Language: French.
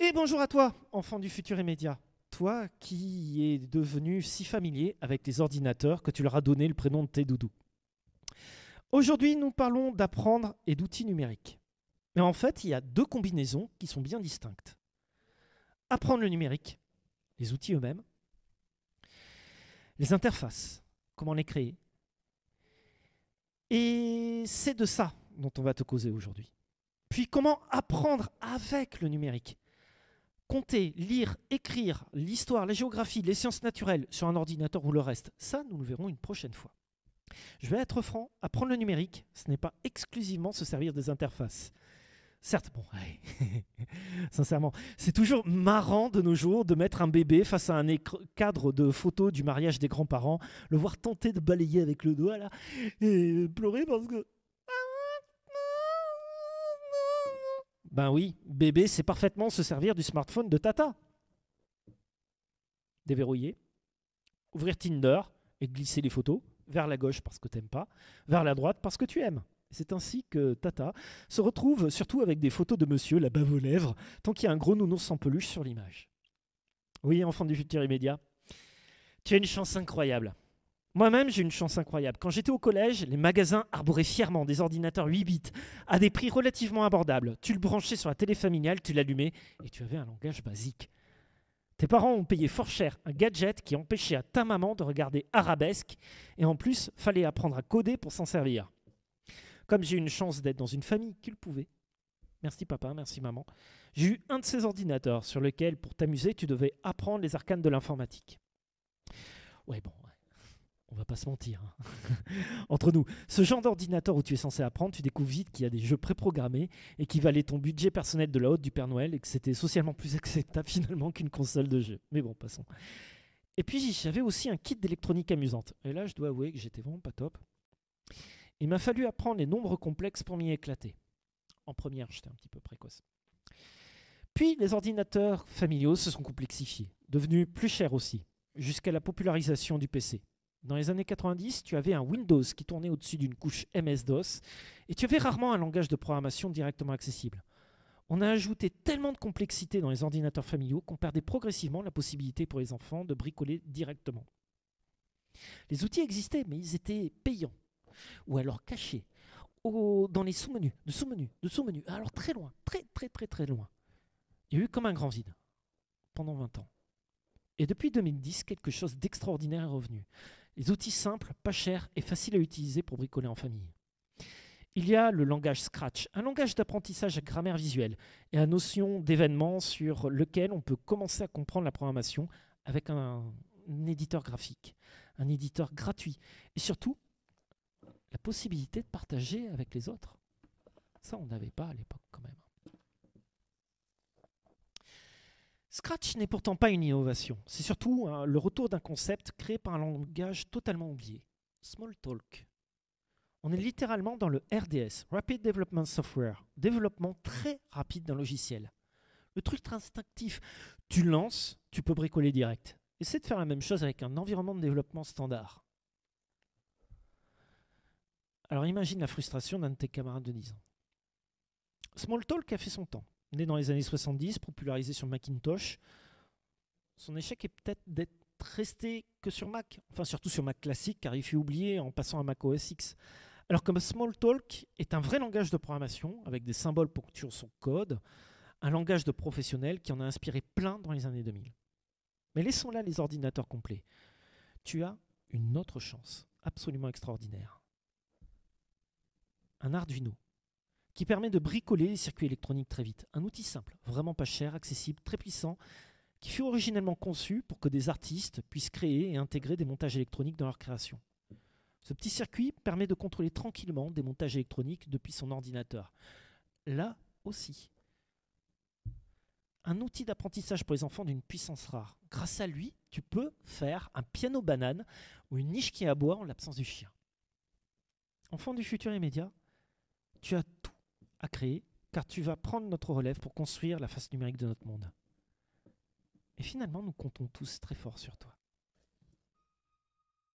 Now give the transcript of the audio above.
Et bonjour à toi, enfant du futur immédiat. Toi qui es devenu si familier avec les ordinateurs que tu leur as donné le prénom de tes doudous. Aujourd'hui, nous parlons d'apprendre et d'outils numériques. Mais en fait, il y a deux combinaisons qui sont bien distinctes. Apprendre le numérique, les outils eux-mêmes, les interfaces, comment les créer. Et c'est de ça dont on va te causer aujourd'hui. Puis comment apprendre avec le numérique. Compter, lire, écrire l'histoire, la géographie, les sciences naturelles sur un ordinateur ou le reste, ça, nous le verrons une prochaine fois. Je vais être franc, apprendre le numérique, ce n'est pas exclusivement se servir des interfaces. Certes, bon, allez, sincèrement, c'est toujours marrant de nos jours de mettre un bébé face à un cadre de photos du mariage des grands-parents, le voir tenter de balayer avec le doigt là, et pleurer parce que... Ben oui, bébé sait parfaitement se servir du smartphone de Tata. Déverrouiller, ouvrir Tinder et glisser les photos vers la gauche parce que tu n'aimes pas, vers la droite parce que tu aimes. C'est ainsi que Tata se retrouve surtout avec des photos de monsieur, la bave aux lèvres, tant qu'il y a un gros nounours sans peluche sur l'image. Oui, enfant du futur immédiat, tu as une chance incroyable. Moi-même, j'ai une chance incroyable. Quand j'étais au collège, les magasins arboraient fièrement des ordinateurs 8 bits à des prix relativement abordables. Tu le branchais sur la télé familiale, tu l'allumais et tu avais un langage basique. Tes parents ont payé fort cher un gadget qui empêchait à ta maman de regarder Arabesque et en plus, fallait apprendre à coder pour s'en servir. Comme j'ai eu une chance d'être dans une famille qui le pouvait, merci papa, merci maman, j'ai eu un de ces ordinateurs sur lequel, pour t'amuser, tu devais apprendre les arcanes de l'informatique. Ouais, bon, on va pas se mentir. Entre nous, ce genre d'ordinateur où tu es censé apprendre, tu découvres vite qu'il y a des jeux préprogrammés et qui valaient ton budget personnel de la haute du Père Noël et que c'était socialement plus acceptable finalement qu'une console de jeu. Mais bon, passons. Et puis j'avais aussi un kit d'électronique amusante. Et là, je dois avouer que j'étais vraiment pas top. Il m'a fallu apprendre les nombres complexes pour m'y éclater. En première, j'étais un petit peu précoce. Puis les ordinateurs familiaux se sont complexifiés, devenus plus chers aussi, jusqu'à la popularisation du PC. Dans les années 90, tu avais un Windows qui tournait au-dessus d'une couche MS-DOS et tu avais rarement un langage de programmation directement accessible. On a ajouté tellement de complexité dans les ordinateurs familiaux qu'on perdait progressivement la possibilité pour les enfants de bricoler directement. Les outils existaient, mais ils étaient payants ou alors cachés dans les sous-menus, de sous-menus, de sous-menus, alors très loin, très loin. Il y a eu comme un grand vide pendant 20 ans. Et depuis 2010, quelque chose d'extraordinaire est revenu. Les outils simples, pas chers et faciles à utiliser pour bricoler en famille. Il y a le langage Scratch, un langage d'apprentissage à grammaire visuelle et à notion d'événement sur lequel on peut commencer à comprendre la programmation avec un éditeur graphique, un éditeur gratuit et surtout la possibilité de partager avec les autres. Ça, on n'avait pas à l'époque quand même. Scratch n'est pourtant pas une innovation, c'est surtout le retour d'un concept créé par un langage totalement oublié, Smalltalk. On est littéralement dans le RDS, Rapid Development Software, développement très rapide d'un logiciel. Le truc instinctif, tu lances, tu peux bricoler direct. Essaie de faire la même chose avec un environnement de développement standard. Alors imagine la frustration d'un de tes camarades de 10 ans. Smalltalk a fait son temps. Né dans les années 70, popularisé sur Macintosh, son échec est peut-être d'être resté que sur Mac, enfin surtout sur Mac classique, car il fut oublié en passant à Mac OS X. Alors que Smalltalk est un vrai langage de programmation, avec des symboles ponctuant son code, un langage de professionnel qui en a inspiré plein dans les années 2000. Mais laissons là les ordinateurs complets. Tu as une autre chance, absolument extraordinaire. Un Arduino, qui permet de bricoler les circuits électroniques très vite. Un outil simple, vraiment pas cher, accessible, très puissant, qui fut originellement conçu pour que des artistes puissent créer et intégrer des montages électroniques dans leur création. Ce petit circuit permet de contrôler tranquillement des montages électroniques depuis son ordinateur. Là aussi, un outil d'apprentissage pour les enfants d'une puissance rare. Grâce à lui, tu peux faire un piano banane ou une niche qui aboie en l'absence du chien. Enfant du futur immédiat, tu as tout à créer, car tu vas prendre notre relève pour construire la face numérique de notre monde. Et finalement, nous comptons tous très fort sur toi.